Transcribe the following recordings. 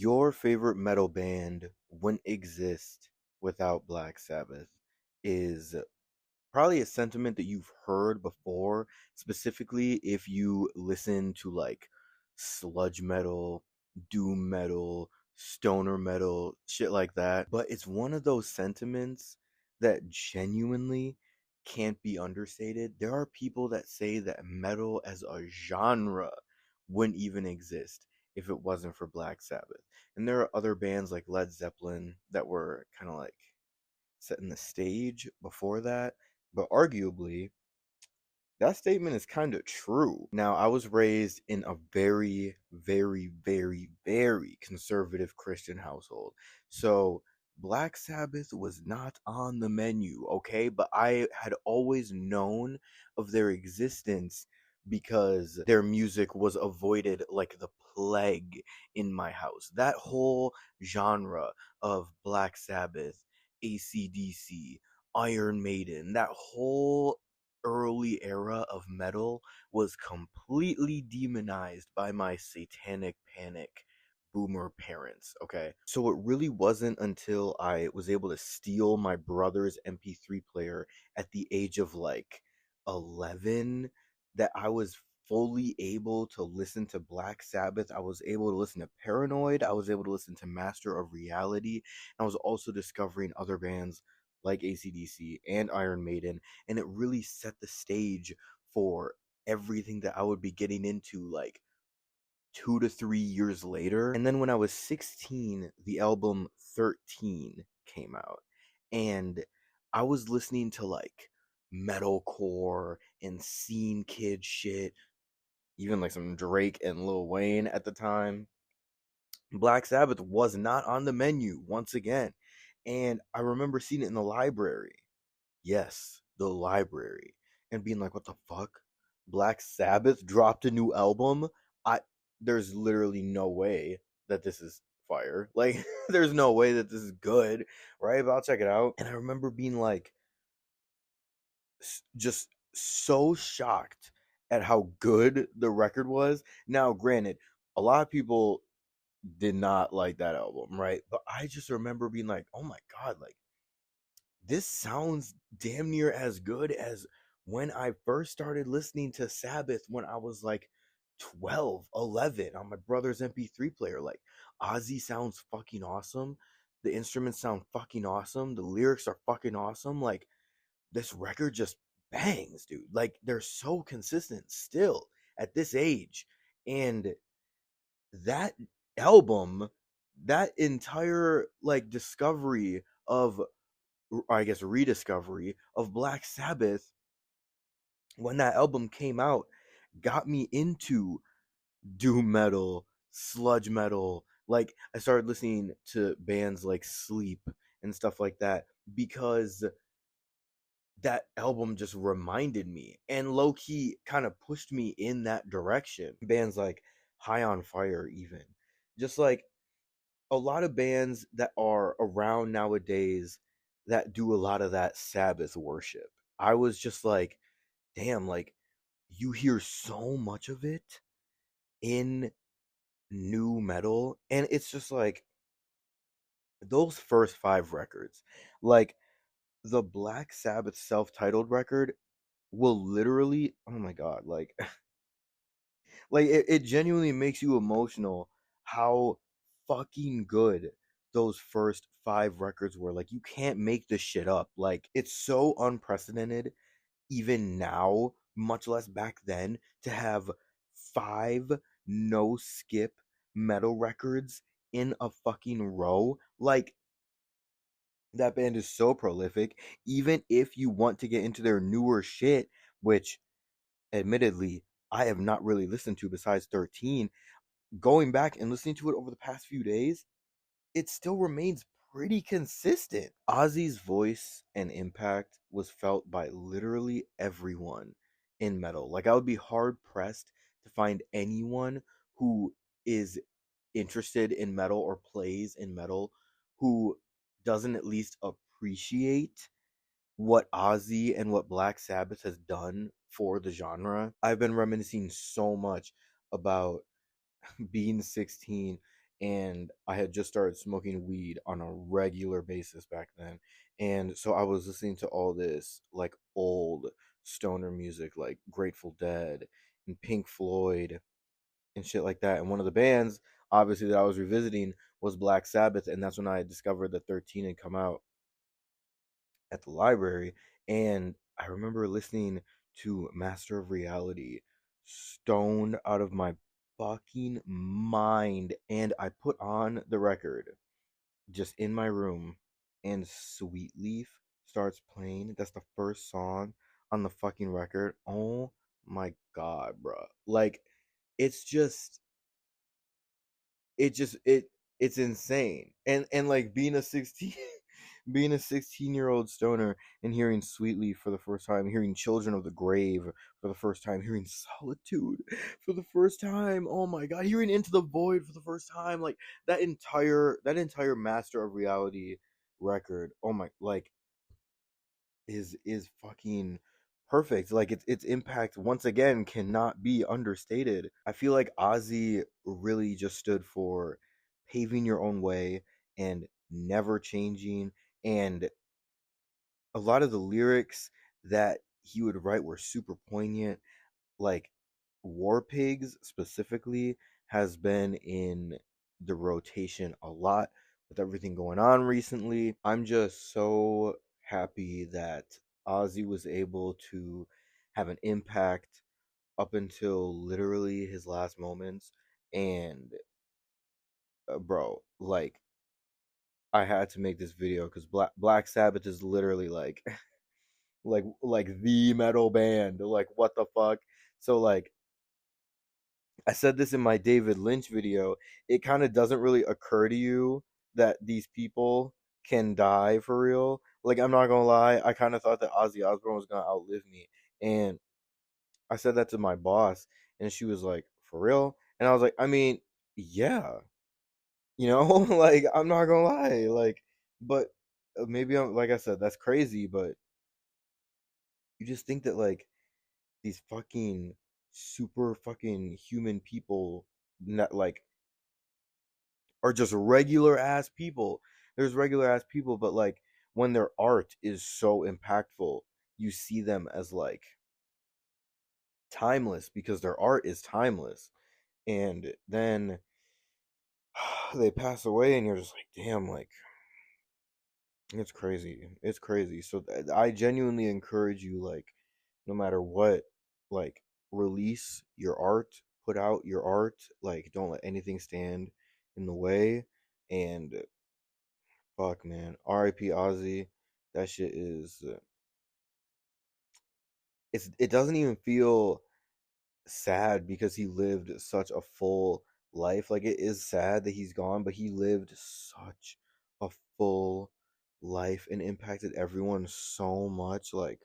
Your favorite metal band wouldn't exist without Black Sabbath is probably a sentiment that you've heard before, specifically if you listen to like sludge metal, doom metal, stoner metal, shit like that. But it's one of those sentiments that genuinely can't be understated. There are people that say that metal as a genre wouldn't even exist if it wasn't for Black Sabbath. And there are other bands like Led Zeppelin that were kind of like setting the stage before that, but arguably that statement is kind of true. Now, I was raised in a very, very, very, very conservative Christian household. So, Black Sabbath was not on the menu, okay? But I had always known of their existence because their music was avoided like the plague in my house. That whole genre of Black Sabbath, AC/DC, Iron Maiden, that whole early era of metal was completely demonized by my satanic panic boomer parents, okay? So it really wasn't until I was able to steal my brother's MP3 player at the age of like 11 that I was fully able to listen to Black Sabbath. I was able to listen to Paranoid. I was able to listen to Master of Reality. I was also discovering other bands like AC/DC and Iron Maiden, and it really set the stage for everything that I would be getting into like 2 to 3 years later. And then when I was 16, the album 13 came out, and I was listening to like metalcore and scene kid shit, even like some Drake and Lil Wayne at the time. Black Sabbath was not on the menu once again. And I remember seeing it in the library. Yes, the library. And being like, what the fuck? Black Sabbath dropped a new album? I There's literally no way that this is fire. Like there's no way that this is good, right? But I'll check it out. And I remember being like just so shocked at how good the record was. Now, granted, a lot of people did not like that album, right? But I just remember being like, "Oh my god, like this sounds damn near as good as when I first started listening to Sabbath when I was like 12, 11 on my brother's MP3 player. Like, Ozzy sounds fucking awesome. The instruments sound fucking awesome. The lyrics are fucking awesome. Like, this record just bangs, dude. Like, they're so consistent still at this age. And that album, that entire like discovery of, or I guess rediscovery of Black Sabbath when that album came out got me into doom metal, sludge metal. Like I started listening to bands like Sleep and stuff like that because that album just reminded me and low key kind of pushed me in that direction. Bands like High on Fire, even. Just like a lot of bands that are around nowadays that do a lot of that Sabbath worship. I was just like, damn, like you hear so much of it in new metal, and it's just like those first five records, like the Black Sabbath self-titled record will literally, oh my god, like it genuinely makes you emotional how fucking good those first five records were. Like you can't make this shit up. Like it's so unprecedented even now, much less back then, to have five no skip metal records in a fucking row. Like that band is so prolific. Even if you want to get into their newer shit, which admittedly I have not really listened to besides 13, going back and listening to it over the past few days, it still remains pretty consistent. Ozzy's voice and impact was felt by literally everyone in metal. Like I would be hard pressed to find anyone who is interested in metal or plays in metal who doesn't at least appreciate what Ozzy and what Black Sabbath has done for the genre. I've been reminiscing so much about being 16 and I had just started smoking weed on a regular basis back then. And so I was listening to all this like old stoner music like Grateful Dead and Pink Floyd and shit like that. And one of the bands, obviously, that I was revisiting was Black Sabbath, and that's when I discovered that 13 had come out at the library. And I remember listening to Master of Reality, stoned out of my fucking mind. And I put on the record just in my room, and Sweet Leaf starts playing. That's the first song on the fucking record. Oh my god, bro. Like, it's just it just it's insane. And like being a 16 being a 16-year-old stoner and hearing Sweetly for the first time, hearing Children of the Grave for the first time, hearing Solitude for the first time. Oh my god, hearing Into the Void for the first time. Like that entire Master of Reality record. Oh my, like, is fucking perfect. Like its impact once again cannot be understated. I feel like Ozzy really just stood for paving your own way and never changing. And a lot of the lyrics that he would write were super poignant. Like War Pigs specifically has been in the rotation a lot with everything going on recently. I'm just so happy that Ozzy was able to have an impact up until literally his last moments. And bro, like, I had to make this video because Black Sabbath is literally like like the metal band. Like, what the fuck? So like, I said this in my David Lynch video. It kind of doesn't really occur to you that these people can die for real. Like, I'm not gonna lie, I kind of thought that Ozzy Osbourne was gonna outlive me, and I said that to my boss, and she was like, "For real?" And I was like, "I mean, yeah, like, I'm not gonna lie, like, but maybe I'm, like I said, that's crazy, but you just think that like these fucking super fucking human people, not like, are just regular ass people. There's regular ass people, but like when their art is so impactful, you see them as like timeless because their art is timeless. And then they pass away, and you're just like, damn, like, it's crazy. It's crazy. So I genuinely encourage you, like, no matter what, like, release your art, put out your art, like, don't let anything stand in the way. And fuck, man. R.I.P. Ozzy. That shit is. It doesn't even feel sad because he lived such a full life. Like, it is sad that he's gone, but he lived such a full life and impacted everyone so much. Like,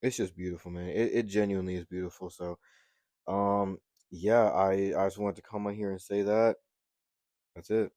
it's just beautiful, man. It genuinely is beautiful. So, um, yeah, I just wanted to come on here and say that. That's it.